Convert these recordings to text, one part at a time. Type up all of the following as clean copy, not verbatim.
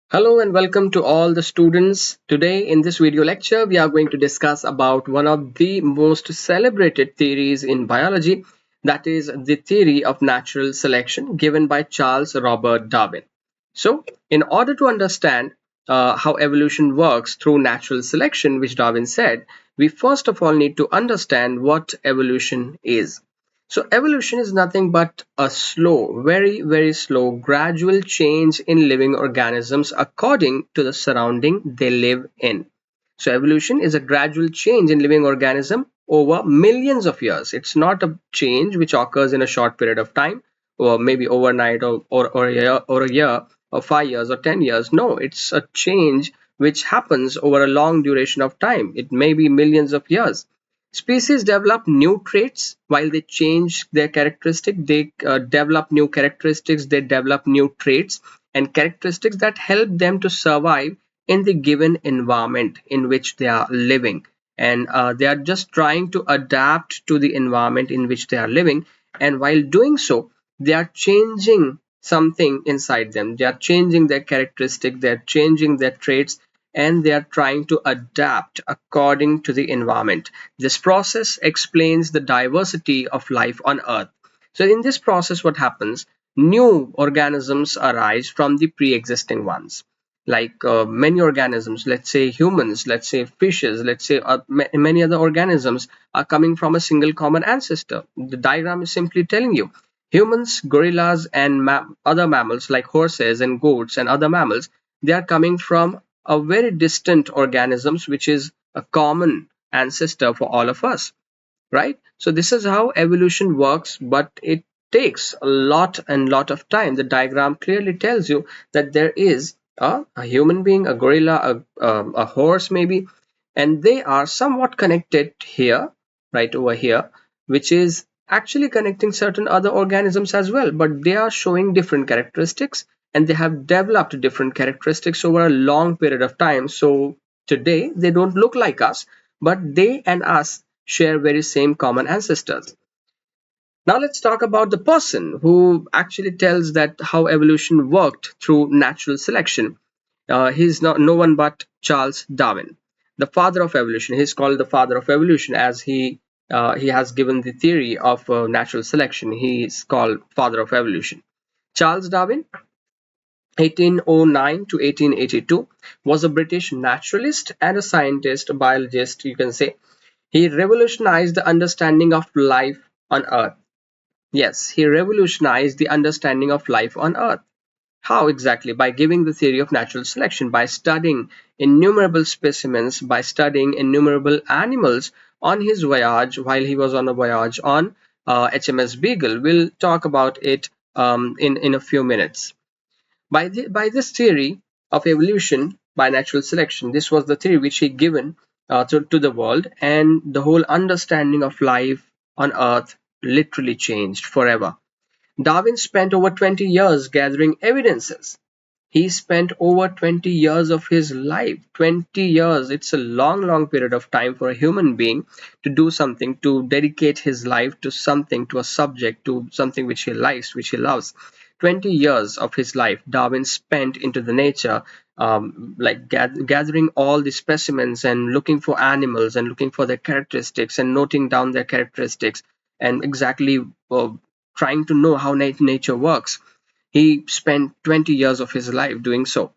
Hello and welcome to all the students. Today in this video lecture, we are going to discuss about one of the most celebrated theories in biology, that is the theory of natural selection given by Charles Robert Darwin. So, in order to understand how evolution works through natural selection, which Darwin said, we first of all need to understand what evolution is. So evolution is nothing but a slow, very slow, gradual change in living organisms according to the surrounding they live in. So evolution is a gradual change in living organism over millions of years. It's not a change which occurs in a short period of time, or maybe overnight, or a year, or 5 years, or 10 years. No, it's a change which happens over a long duration of time. It may be millions of years. Species develop new traits while they change their characteristic. They develop new characteristics, they develop new traits and characteristics that help them to survive in the given environment in which they are living. And they are just trying to adapt to the environment in which they are living. And while doing so, they are changing something inside them. They are changing their characteristic, they are changing their traits, and they are trying to adapt according to the environment. This process explains the diversity of life on Earth. So, in this process, what happens? New organisms arise from the pre existing ones. Like many organisms, let's say humans, let's say fishes, let's say many other organisms are coming from a single common ancestor. The diagram is simply telling you humans, gorillas, and other mammals like horses and goats and other mammals, they are coming from a very distant organisms which is a common ancestor for all of us, right? So this is how evolution works, but it takes a lot and lot of time. The diagram clearly tells you that there is a human being, a gorilla, a horse maybe, and they are somewhat connected here, right over here, which is actually connecting certain other organisms as well, but they are showing different characteristics and they have developed different characteristics over a long period of time. So today they don't look like us, but they and us share very same common ancestors. Now let's talk about the person who actually tells that how evolution worked through natural selection. He's not no one but Charles Darwin, the father of evolution. He's called the father of evolution as he has given the theory of natural selection. He is called father of evolution. Charles Darwin, 1809 to 1882, was a British naturalist and a scientist, a biologist, you can say. He revolutionized the understanding of life on Earth. Yes, he revolutionized the understanding of life on Earth. How exactly? By giving the theory of natural selection, by studying innumerable specimens, by studying innumerable animals on his voyage while he was on a voyage on HMS Beagle. We'll talk about it in a few minutes. By this theory of evolution by natural selection, this was the theory which he given to the world, and the whole understanding of life on Earth literally changed forever. Darwin spent over 20 years gathering evidences. He spent over 20 years of his life. 20 years, it's a long period of time for a human being to do something, to dedicate his life to something, to a subject, to something which he likes, which he loves. 20 years of his life Darwin spent into the nature, like gathering all the specimens and looking for animals and looking for their characteristics and noting down their characteristics and exactly trying to know how nature works. He spent 20 years of his life doing so.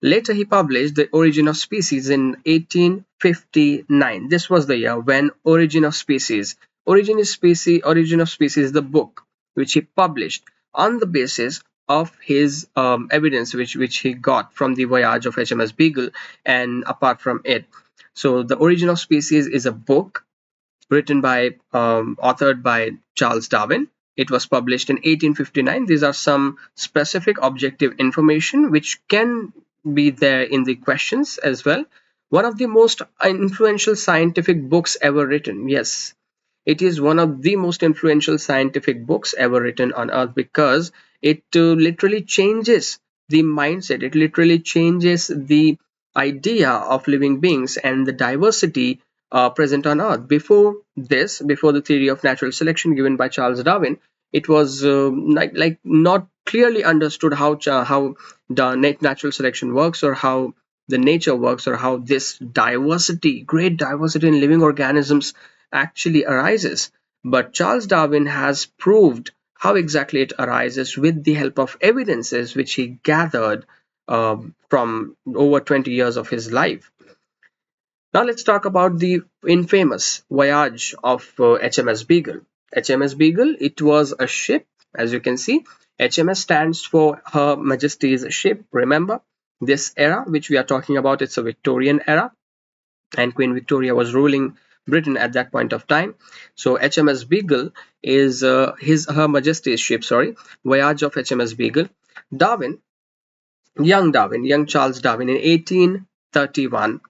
Later, he published The Origin of Species in 1859. This was the year when Origin of Species, the book which he published on the basis of his evidence which he got from the voyage of HMS Beagle and apart from it. So, The Origin of Species is a book written by authored by Charles Darwin. It was published in 1859. These are some specific objective information which can be there in the questions as well. One of the most influential scientific books ever written. Yes, it is one of the most influential scientific books ever written on earth because it literally changes the mindset. It literally changes the idea of living beings and the diversity present on earth. Before the theory of natural selection given by Charles Darwin, it was like not clearly understood how the natural selection works, or how the nature works, or how this diversity, great diversity in living organisms actually arises. But Charles Darwin has proved how exactly it arises with the help of evidences which he gathered from over 20 years of his life. Now let's talk about the infamous voyage of HMS Beagle. HMS Beagle, it was a ship, as you can see. HMS stands for Her Majesty's ship. Remember, this era which we are talking about, it's a Victorian era, and Queen Victoria was ruling Britain at that point of time. So HMS Beagle is Her Majesty's ship. Sorry, voyage of HMS Beagle. Darwin, young Charles Darwin, in 1831,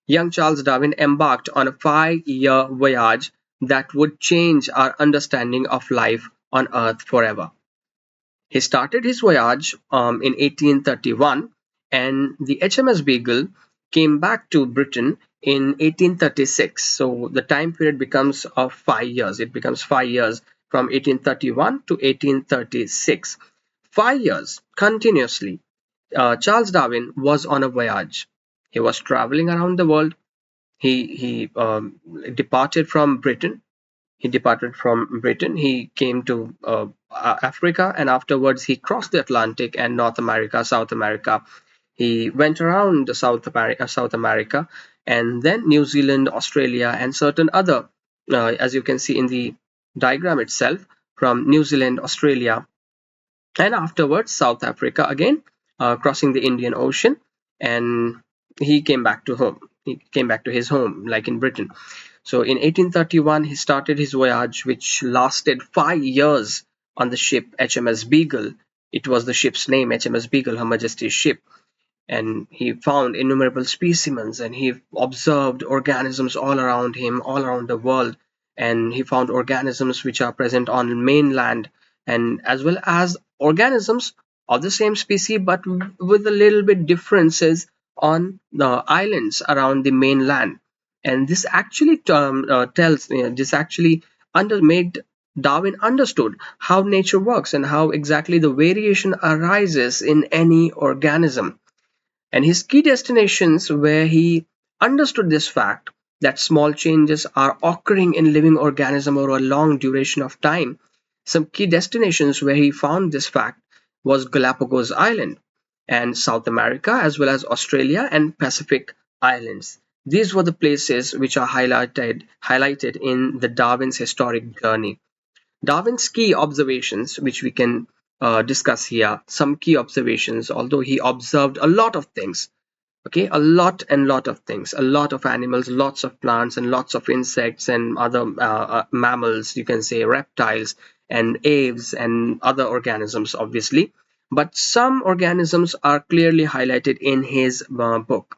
young Charles Darwin embarked on a 5-year voyage that would change our understanding of life on Earth forever. He started his voyage in 1831, and the HMS Beagle came back to Britain in 1836. So the time period becomes of 5 years. It becomes 5 years from 1831 to 1836. 5 years continuously. Charles Darwin was on a voyage. He was traveling around the world. He departed from Britain. He came to Africa, and afterwards he crossed the Atlantic and North America, South America. He went around South America, and then New Zealand, Australia, and certain other, as you can see in the diagram itself, from New Zealand, Australia, and afterwards South Africa again, crossing the Indian Ocean, and he came back to home. He came back to his home, like in Britain. So in 1831, he started his voyage, which lasted 5 years on the ship HMS Beagle. It was the ship's name, HMS Beagle, Her Majesty's ship. And he found innumerable specimens, and he observed organisms all around him, all around the world. And he found organisms which are present on mainland, and as well as organisms of the same species but with a little bit differences on the islands around the mainland. And this actually tells this actually made Darwin understood how nature works and how exactly the variation arises in any organism. And his key destinations, where he understood this fact that small changes are occurring in living organism over a long duration of time. Some key destinations where he found this fact was Galapagos Island and South America, as well as Australia and Pacific Islands. These were the places which are highlighted in the Darwin's historic journey. Darwin's key observations, which we can discuss here, some key observations, although he observed a lot of things, okay, a lot of things, a lot of animals, lots of plants, and lots of insects and other mammals, you can say reptiles and aves and other organisms, obviously. But some organisms are clearly highlighted in his book.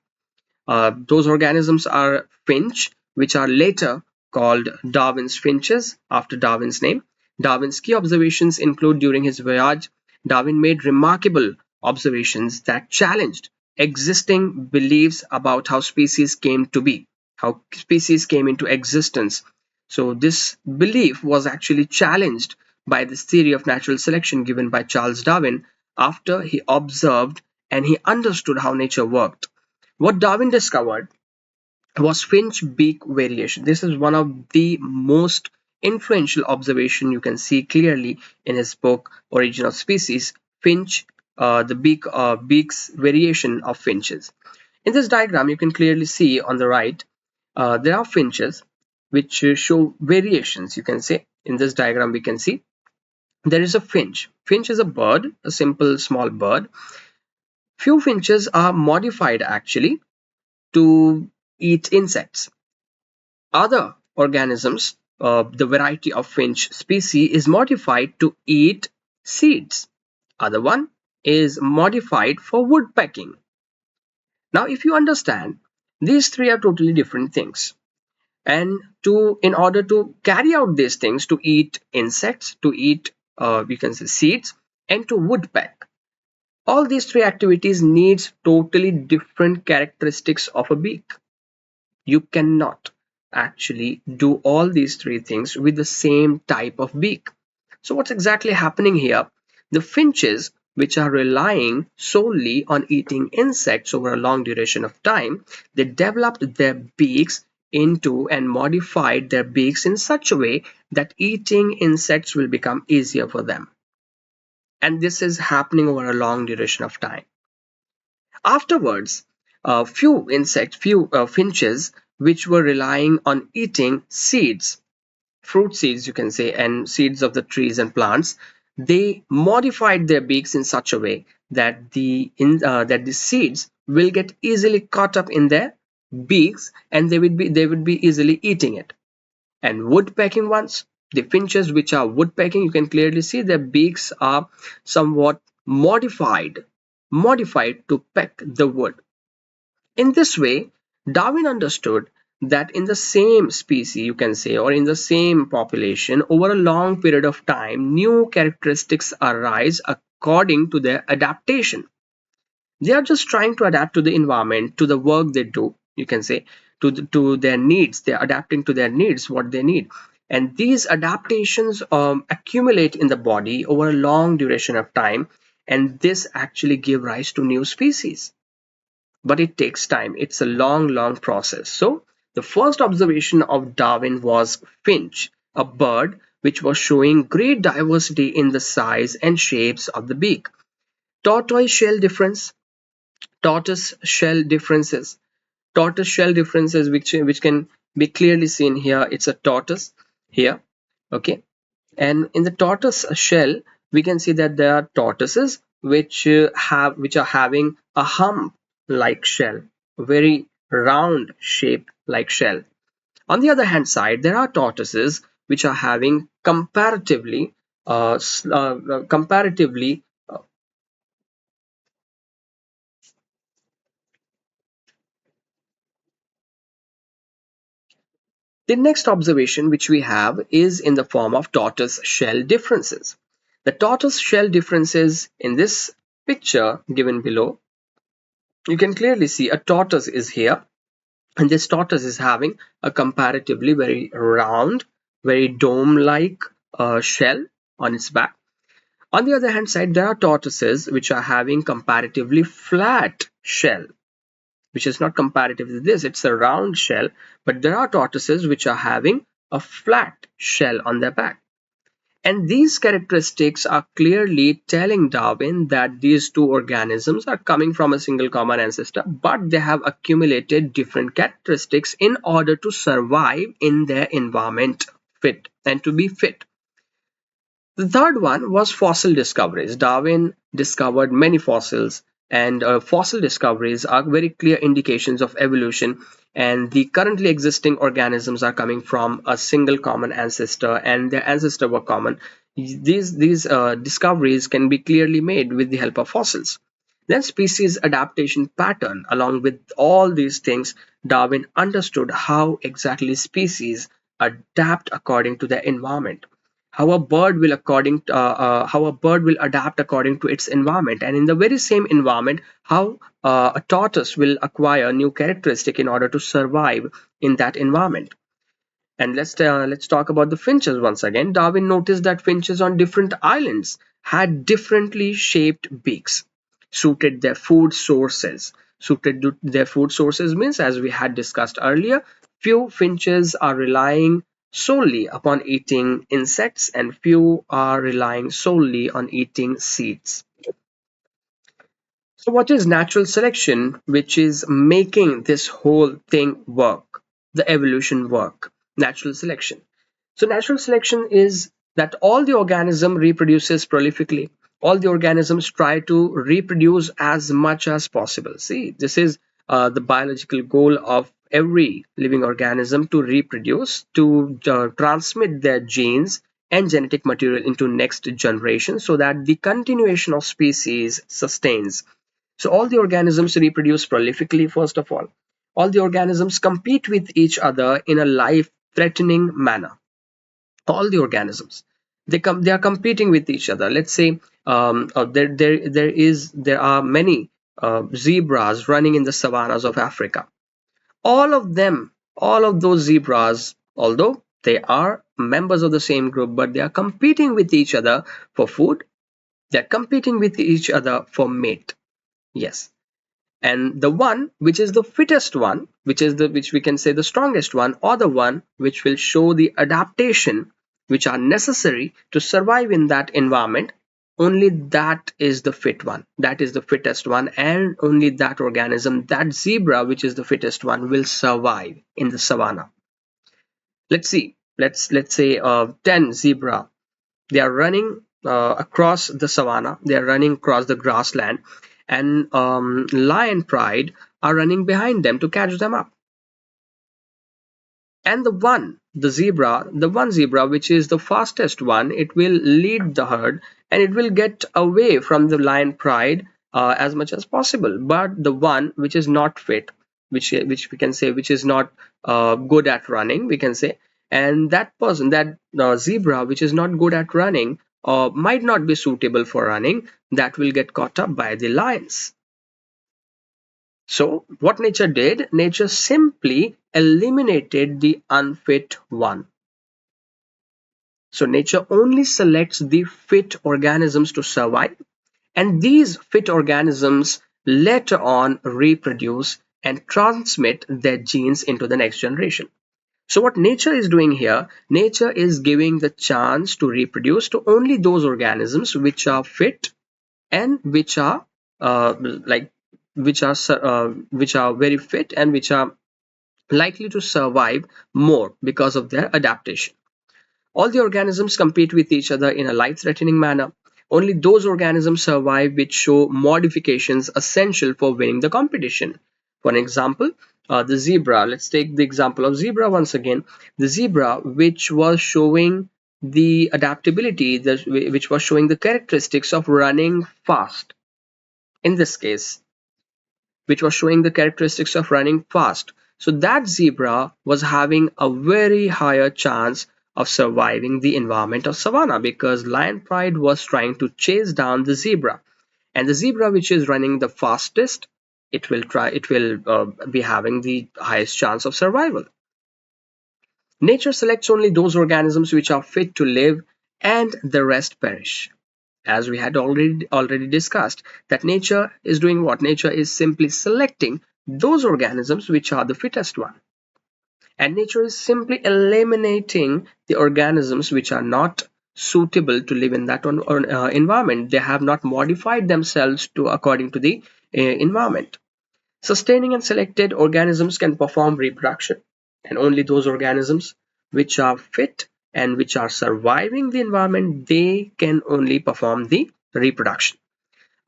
Those organisms are finch, which are later called Darwin's finches, after Darwin's name. Darwin's key observations include: during his voyage, Darwin made remarkable observations that challenged existing beliefs about how species came to be, how species came into existence. So this belief was actually challenged by this theory of natural selection given by Charles Darwin after he observed and he understood how nature worked. What Darwin discovered was finch beak variation. This is one of the most influential observation you can see clearly in his book Origin of Species. Finch, the beaks variation of finches. In this diagram, you can clearly see on the right, there are finches which show variations. You can say in this diagram we can see there is a finch. Finch is a bird, a simple small bird. Few finches are modified actually to eat insects. Other organisms, the variety of finch species is modified to eat seeds. Other one is modified for woodpecking. Now, if you understand, these three are totally different things. And in order to carry out these things, to eat insects, to eat, we can say seeds, and to woodpeck, all these three activities needs totally different characteristics of a beak. You cannot actually do all these three things with the same type of beak. So what's exactly happening here? The finches, which are relying solely on eating insects over a long duration of time, they developed their beaks into and modified their beaks in such a way that eating insects will become easier for them. And this is happening over a long duration of time. Afterwards, few finches which were relying on eating seeds, fruit seeds you can say, and seeds of the trees and plants, they modified their beaks in such a way that the seeds will get easily caught up in their beaks, and they would be easily eating it. And woodpecking ones, the finches which are woodpecking, you can clearly see their beaks are somewhat modified to peck the wood. In this way, Darwin understood that in the same species, you can say, or in the same population, over a long period of time, new characteristics arise according to their adaptation. They are just trying to adapt to the environment, to the work they do, you can say, to their needs. They're adapting to their needs, what they need. And these adaptations accumulate in the body over a long duration of time, and this actually give rise to new species. But it takes time. It's a long process. So the first observation of Darwin was finch, a bird which was showing great diversity in the size and shapes of the beak. Tortoise shell difference, tortoise shell differences, tortoise shell differences which can be clearly seen here. It's a tortoise here, okay, and in the tortoise shell we can see that there are tortoises which are having a hump like shell, very round shape like shell. On the other hand side, there are tortoises which are having comparatively the next observation which we have is in the form of tortoise shell differences. The tortoise shell differences in this picture given below, you can clearly see a tortoise is here, and this tortoise is having a comparatively very round, very dome-like shell on its back. On the other hand side, there are tortoises which are having comparatively flat shell, which is not comparative to this, it's a round shell, but there are tortoises which are having a flat shell on their back. And these characteristics are clearly telling Darwin that these two organisms are coming from a single common ancestor, but they have accumulated different characteristics in order to survive in their environment fit and to be fit. The third one was fossil discoveries. Darwin discovered many fossils, and fossil discoveries are very clear indications of evolution. And the currently existing organisms are coming from a single common ancestor, and their ancestor were common. These discoveries can be clearly made with the help of fossils. Then species adaptation pattern. Along with all these things, Darwin understood how exactly species adapt according to their environment, how a bird will adapt according to its environment, and in the very same environment how a tortoise will acquire new characteristic in order to survive in that environment. And let's talk about the finches once again. Darwin noticed that finches on different islands had differently shaped beaks, suited their food sources. Suited to their food sources means, as we had discussed earlier, few finches are relying solely upon eating insects, and few are relying solely on eating seeds. So what is natural selection which is making this whole thing work, the evolution work? Natural selection. So natural selection is that all the organism reproduces prolifically. All the organisms try to reproduce as much as possible. See, this is the biological goal of every living organism, to reproduce, to transmit their genes and genetic material into next generation so that the continuation of species sustains. So all the organisms reproduce prolifically, first of all. All the organisms compete with each other in a life-threatening manner. All the organisms, they are competing with each other. Let's say there are many zebras running in the savannas of Africa. All of those zebras, although they are members of the same group, but they are competing with each other for food. They're competing with each other for mate. Yes. And the one which is the fittest one, which we can say the strongest one, or the one which will show the adaptation which are necessary to survive in that environment, only that is the fit one, that is the fittest one, and only that organism, that zebra which is the fittest one, will survive in the savannah. Let's see, let's say 10 zebra, they are running across the savannah, they are running across the grassland, and lion pride are running behind them to catch them up. And the one zebra which is the fastest one, it will lead the herd, and it will get away from the lion pride as much as possible. But the one which is not fit, which we can say which is not good at running, we can say, and that person, that zebra which is not good at running or might not be suitable for running, that will get caught up by the lions. So what nature did, nature simply eliminated the unfit one. So nature only selects the fit organisms to survive, and these fit organisms later on reproduce and transmit their genes into the next generation. So what nature is doing here, nature is giving the chance to reproduce to only those organisms which are fit and which are like which are very fit and which are likely to survive more because of their adaptation. All the organisms compete with each other in a life-threatening manner. Only those organisms survive which show modifications essential for winning the competition. For example, the zebra. Let's take the example of zebra once again. The zebra, which was showing the adaptability, which was showing the characteristics of running fast. In this case, which was showing the characteristics of running fast. So that zebra was having a very higher chance of surviving the environment of savannah, because lion pride was trying to chase down the zebra, and the zebra which is running the fastest, it will be having the highest chance of survival. Nature selects only those organisms which are fit to live, and the rest perish. As we had already discussed, that nature is doing what? Nature is simply selecting those organisms which are the fittest one, and nature is simply eliminating the organisms which are not suitable to live in that environment. They have not modified themselves to according to the environment. Sustaining and selected organisms can perform reproduction, and only those organisms which are fit and which are surviving the environment, they can only perform the reproduction,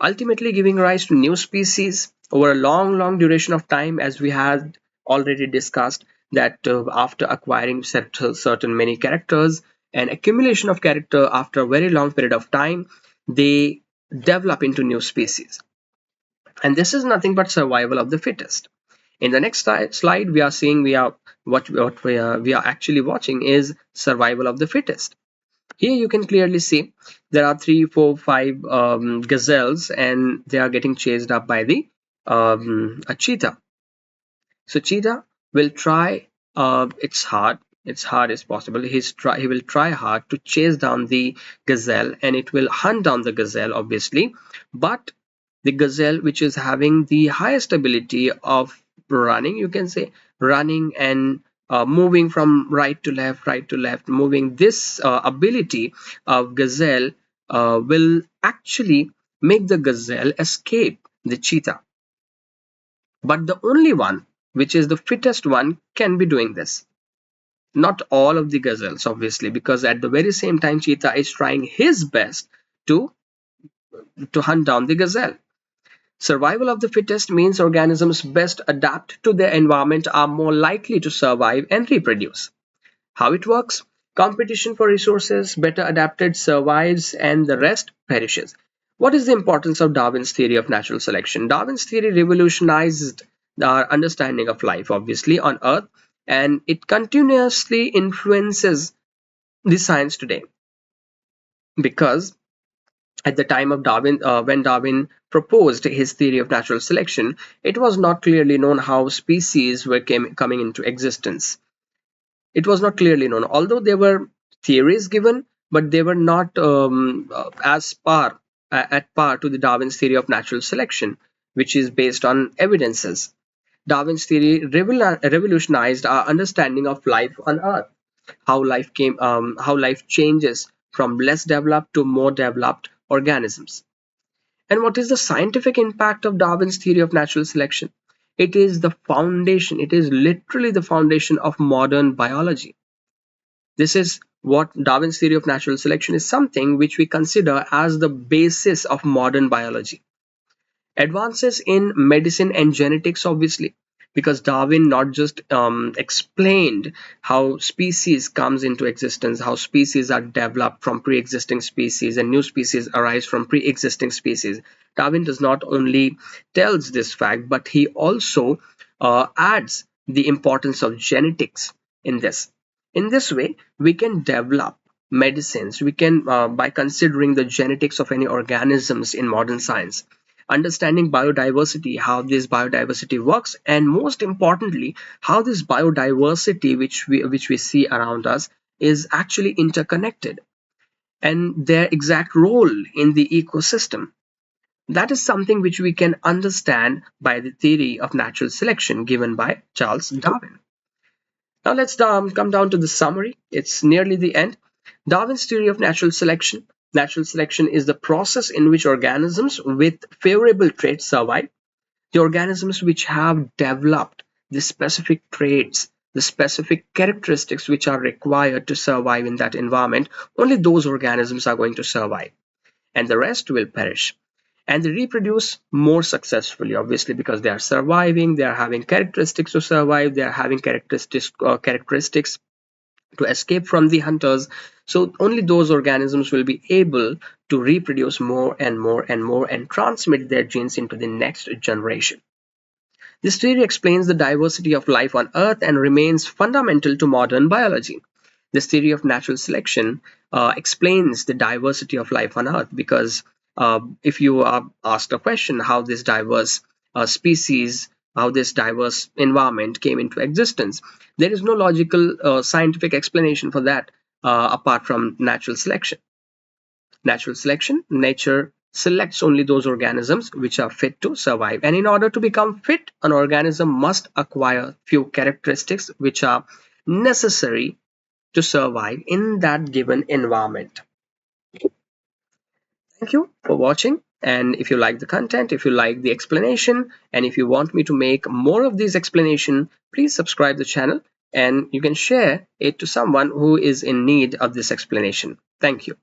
ultimately giving rise to new species over a long duration of time. As we had already discussed, that after acquiring certain many characters and accumulation of character after a very long period of time, they develop into new species. And this is nothing but survival of the fittest. In the next slide, we are seeing we are actually watching is survival of the fittest. Here you can clearly see there are 3, 4, 5 gazelles, and they are getting chased up by the a cheetah. So cheetah will try its hard as possible. He will try hard to chase down the gazelle, and it will hunt down the gazelle, obviously. But the gazelle, which is having the highest ability of running, you can say running and moving from right to left, moving, this ability of gazelle will actually make the gazelle escape the cheetah. But the only one, which is the fittest one, can be doing this. Not all of the gazelles, obviously, because at the very same time, cheetah is trying his best to hunt down the gazelle. Survival of the fittest means organisms best adapt to their environment are more likely to survive and reproduce. How it works? Competition for resources, better adapted survives, and the rest perishes. What is the importance of Darwin's theory of natural selection? Darwin's theory revolutionized our understanding of life, obviously, on Earth, and it continuously influences the science today. Because at the time of Darwin, when Darwin proposed his theory of natural selection, it was not clearly known how species were coming into existence. It was not clearly known, although there were theories given, but they were not as far at par to the Darwin's theory of natural selection, which is based on evidences. Darwin's theory revolutionized our understanding of life on Earth, how life changes from less developed to more developed organisms. And what is the scientific impact of Darwin's theory of natural selection? It is the foundation, it is literally the foundation of modern biology. This is what Darwin's theory of natural selection is, something which we consider as the basis of modern biology. Advances in medicine and genetics, obviously, because Darwin not just explained how species comes into existence, how species are developed from pre-existing species and new species arise from pre-existing species. Darwin does not only tells this fact, but he also adds the importance of genetics in this. In this way, we can develop medicines. We can, by considering the genetics of any organisms in modern science, understanding biodiversity, how this biodiversity works, and most importantly, how this biodiversity which we see around us is actually interconnected, and their exact role in the ecosystem. That is something which we can understand by the theory of natural selection given by Charles Darwin. Now let's come down to the summary. It's nearly the end. Darwin's theory of natural selection. Natural selection is the process in which organisms with favorable traits survive. The organisms which have developed the specific traits, the specific characteristics which are required to survive in that environment, only those organisms are going to survive, and the rest will perish. And they reproduce more successfully, obviously, because they are surviving, they are having characteristics to survive, they are having characteristics to escape from the hunters. So only those organisms will be able to reproduce more and more and more and transmit their genes into the next generation. This theory explains the diversity of life on Earth and remains fundamental to modern biology. This theory of natural selection explains the diversity of life on Earth, because if you are asked a question how this diverse species, how this diverse environment came into existence, there is no logical scientific explanation for that apart from natural selection. Natural selection, nature selects only those organisms which are fit to survive. And in order to become fit, an organism must acquire few characteristics which are necessary to survive in that given environment. Thank you for watching. And if you like the content, if you like the explanation, and if you want me to make more of these explanation, please subscribe the channel and you can share it to someone who is in need of this explanation. Thank you.